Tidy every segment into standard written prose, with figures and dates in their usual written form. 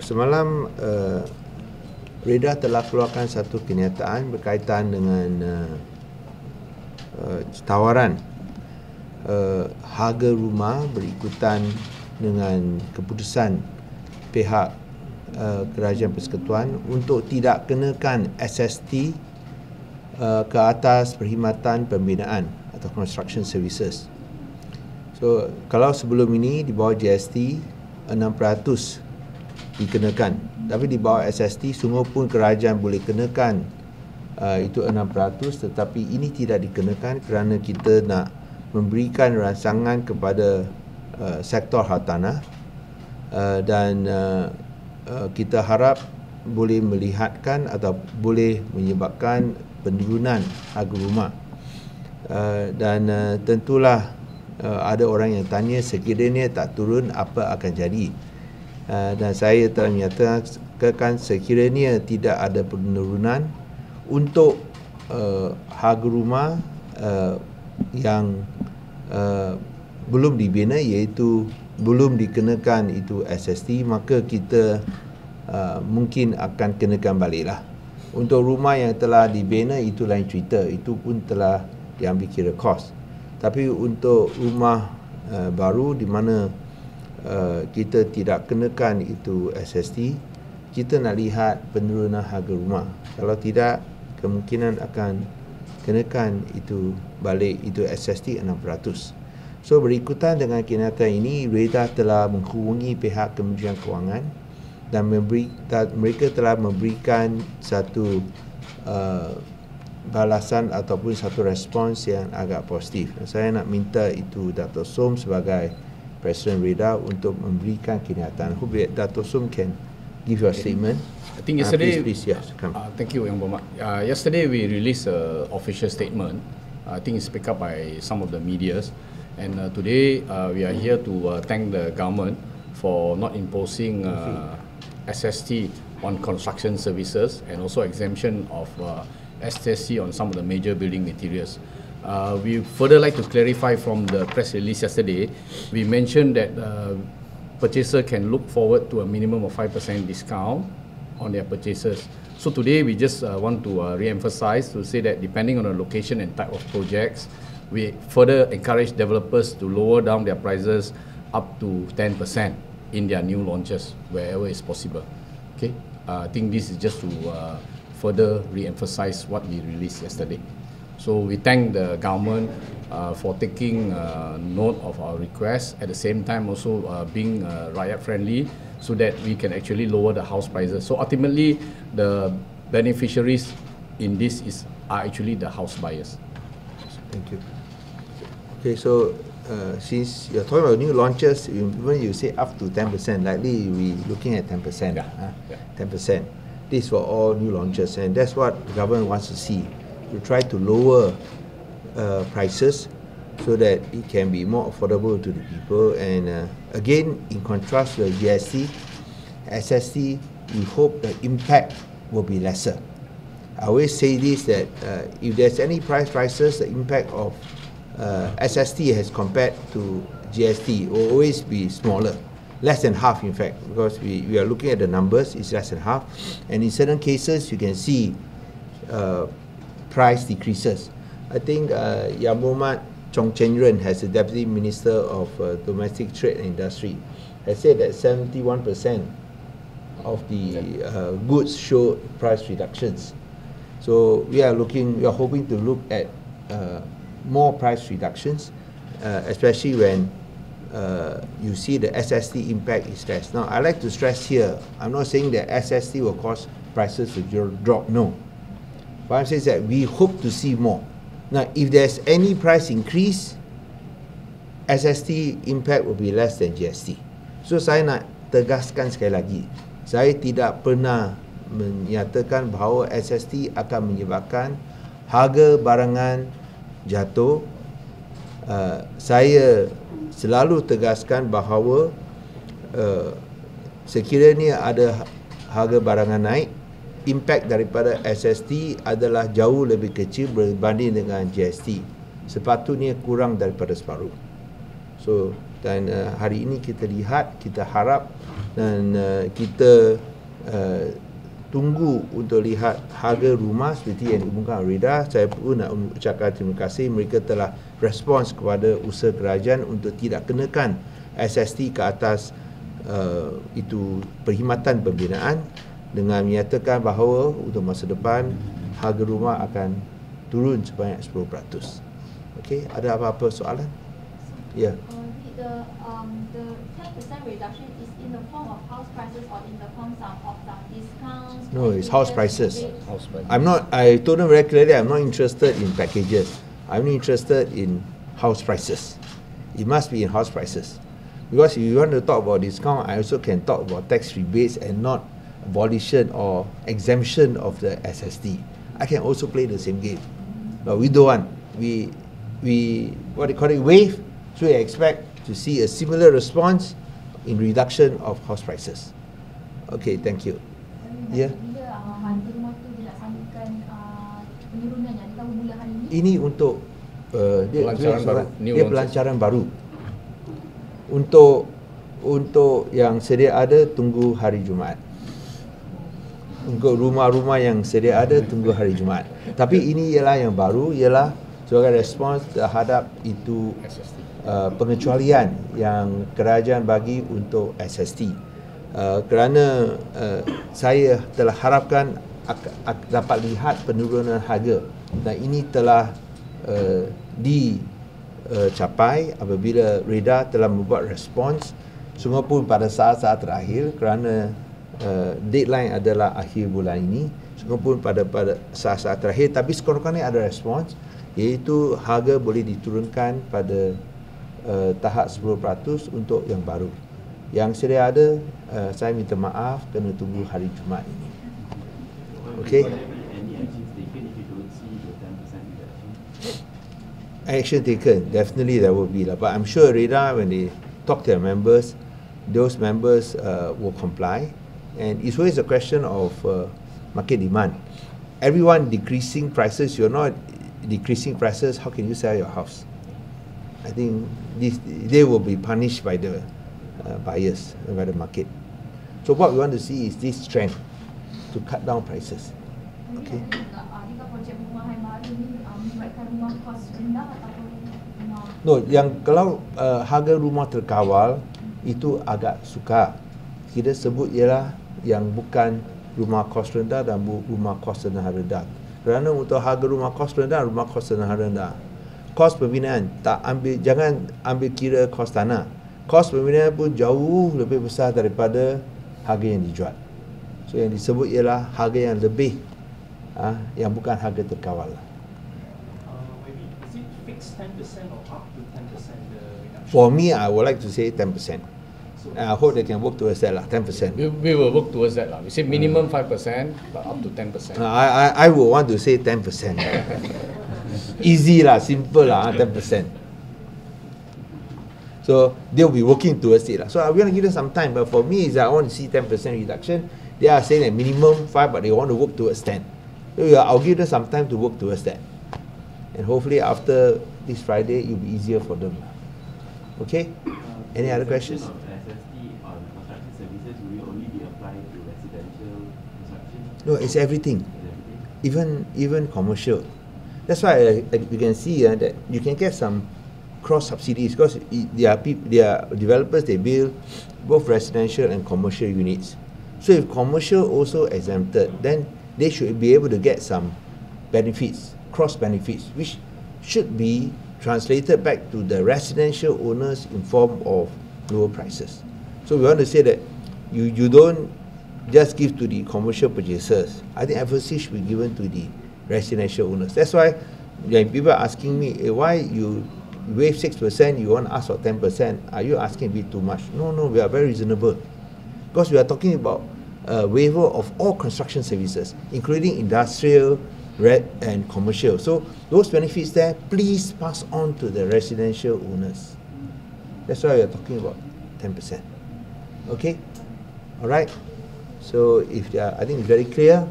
semalam Reda telah keluarkan satu kenyataan berkaitan dengan tawaran harga rumah berikutan dengan keputusan pihak Kerajaan Persekutuan untuk tidak kenakan SST ke atas perkhidmatan pembinaan atau construction services. So kalau sebelum ini di bawah GST 6% dikenakan, tapi di bawah SST sungguh pun kerajaan boleh kenakan itu 6%, tetapi ini tidak dikenakan kerana kita nak memberikan rangsangan kepada sektor hartanah dan kita harap boleh melihatkan atau boleh menyebabkan penurunan harga rumah. Dan tentulah ada orang yang tanya sekiranya tak turun apa akan jadi. Dan saya telah menyatakan sekiranya tidak ada penurunan untuk harga rumah yang belum dibina, iaitu belum dikenakan itu SST, maka kita mungkin akan kenakan baliklah. Untuk rumah yang telah dibina itu lain cerita, itu pun telah diambil kira kos. Tapi untuk rumah baru di mana kita tidak kenakan itu SST, kita nak lihat penurunan harga rumah. Kalau tidak, kemungkinan akan kenakan itu balik itu SST 6%. So berikutan dengan kenyataan ini, Reda telah menghubungi pihak Kementerian Kewangan dan mereka telah memberikan satu balasan ataupun satu respons yang agak positif. Saya nak minta itu Dato' Som sebagai Presiden Reda untuk memberikan kenyataan. I hope Dato' Som can give your statement. I think yesterday, please, yes, come. Thank you, Yang Berhormat. Yesterday we released an official statement. I think it's picked up by some of the medias. And today we are here to thank the government for not imposing SST on construction services and also exemption of SST on some of the major building materials. We further like to clarify from the press release yesterday. We mentioned that purchaser can look forward to a minimum of 5% discount on their purchases. So today we just want to re-emphasize to say that depending on the location and type of projects, we further encourage developers to lower down their prices up to 10% in their new launches wherever is possible. Okay, I think this is just to further re-emphasize what we released yesterday. So we thank the government for taking note of our request, at the same time also being riot friendly so that we can actually lower the house prices. So ultimately the beneficiaries in this are actually the house buyers. Thank you. Okay, so since you're talking about new launches, when you say up to 10%, likely we're looking at 10%. Yeah. 10%. This for all new launches, and that's what the government wants to see, to try to lower prices so that it can be more affordable to the people. And again, in contrast to the GST, SST, we hope the impact will be lesser. I always say this, that if there's any price rises, the impact of SST as compared to GST will always be smaller, less than half in fact, because we are looking at the numbers, it's less than half, and in certain cases you can see price decreases. I think Yang Berhormat Chong Chen Yuen, as the Deputy Minister of Domestic Trade and Industry, has said that 71% of the goods show price reductions. So we are hoping to look at more price reductions, especially when you see the SST impact is less. Now, I like to stress here, I'm not saying that SST will cause prices to drop, no. But I'm saying that we hope to see more. Now, if there's any price increase, SST impact will be less than GST. So, saya nak tegaskan sekali lagi, saya tidak pernah menyatakan bahawa SST akan menyebabkan harga barangan jatuh. Saya selalu tegaskan bahawa sekiranya ada harga barangan naik, impact daripada SST adalah jauh lebih kecil berbanding dengan GST. Sepatutnya kurang daripada separuh. So Dan hari ini kita lihat, kita harap dan kita tunggu untuk lihat harga rumah seperti yang diumumkan Reda. Saya pun nak ucapkan terima kasih, mereka telah respons kepada usaha kerajaan untuk tidak kenakan SST ke atas itu perkhidmatan pembinaan, dengan menyatakan bahawa untuk masa depan harga rumah akan turun sebanyak 10%. Okey, ada apa-apa soalan? Ya. The 10% reduction is in the form of house prices or in the form of some discounts? No, it's house prices. House prices. I told them very clearly, I'm not interested in packages. I'm interested in house prices. It must be in house prices. Because if you want to talk about discount, I also can talk about tax rebates and not abolition or exemption of the SST. I can also play the same game. But we don't want. We what they call it, wave. So we expect to see a similar response in reduction of house prices. Okay, thank you. Yeah. Ini untuk pelancaran baru. Untuk yang sedia ada, tunggu hari Jumaat. Untuk rumah-rumah yang sedia ada, tunggu hari Jumaat. Tapi ini ialah yang baru, ialah sebagai respons terhadap itu pengecualian yang kerajaan bagi untuk SST. Kerana saya telah harapkan dapat lihat penurunan harga, dan ini telah dicapai apabila Reda telah membuat respons, sungguh pun pada saat-saat terakhir, kerana deadline adalah akhir bulan ini, sungguh pun pada saat-saat terakhir, tapi sekurang-kurangnya ada respons, iaitu harga boleh diturunkan pada tahap 10% untuk yang baru. Yang sedia ada, saya minta maaf kena tunggu hari Jumaat ini. Okay. Action taken, definitely there will be lah. But I'm sure Reda, when they talk to their members, those members will comply. And it's always a question of market demand. Everyone decreasing prices, you're not decreasing prices, how can you sell your house? I think they will be punished by the buyers and by the market. So what we want to see is this trend to cut down prices. Okay. No, yang kalau harga rumah terkawal itu agak sukar. Kita sebut ialah yang bukan rumah kos rendah dan rumah kos senahan rendah. Kerana untuk harga rumah kos rendah, rumah kos senahan rendah, kos pembinaan jangan ambil kira kos tanah. Kos pembinaan pun jauh lebih besar daripada harga yang dijual. So yang disebut ialah harga yang lebih, yang bukan harga terkawal. Maybe is it fixed 10% or up to 10% the reduction? For me, I would like to say 10%. I hope they can work towards that lah, 10%. We will work towards that lah. We say minimum 5%, but up to 10%. I would want to say 10%. Easy lah, simple lah, 10%. So they'll be working towards it lah. So we're going to give them some time. But for me, is I want to see 10% reduction. They are saying that minimum 5, but they want to work towards 10. So I'll give them some time to work towards that. And hopefully after this Friday, it will be easier for them. Okay? Any other questions? No, it's everything, even commercial. That's why you can see that you can get some cross subsidies, because there are developers, they build both residential and commercial units. So if commercial also exempted, then they should be able to get some benefits, cross benefits, which should be translated back to the residential owners in form of lower prices. So we want to say that you don't just give to the commercial purchasers. I think emphasis should be given to the residential owners. That's why when people are asking me, why you waive 6%, you want to ask for 10%, are you asking a bit too much? No, we are very reasonable. Because we are talking about a waiver of all construction services, including industrial, and commercial. So those benefits there, please pass on to the residential owners. That's why we are talking about 10%. Okay? All right? So I think it's very clear.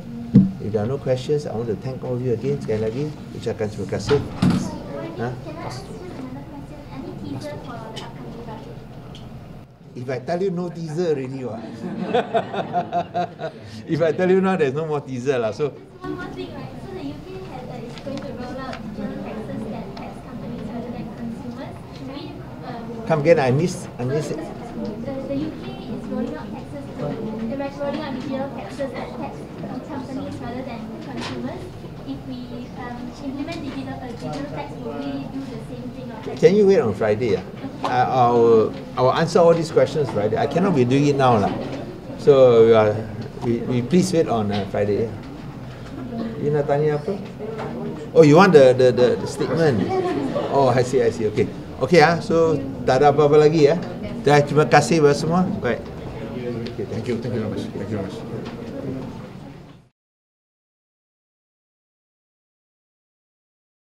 If there are no questions, I want to thank all of you again. Sekali lagi, ucapkan terima kasih. Can I ask you another question? Any teaser for the upcoming budget? If I tell you no teaser already, what? If I tell you now, there's no more teaser lah. So. One more thing, right? So the UK is going to roll out digital taxes that tax companies rather than consumers. Come again, I miss it. The UK is rolling out taxes rolling out digital taxes that tax companies rather than consumers. If we implement digital tax, will we do the same thing? Can you wait on Friday? I'll answer all these questions Friday. I cannot be doing it now lah. So we please wait on Friday. You nak tanya apa? Oh, you want the statement? Oh, I see. Okay. Okay so tak ada apa-apa lagi ya. Terima kasih buat semua. Baik. Thank you very much.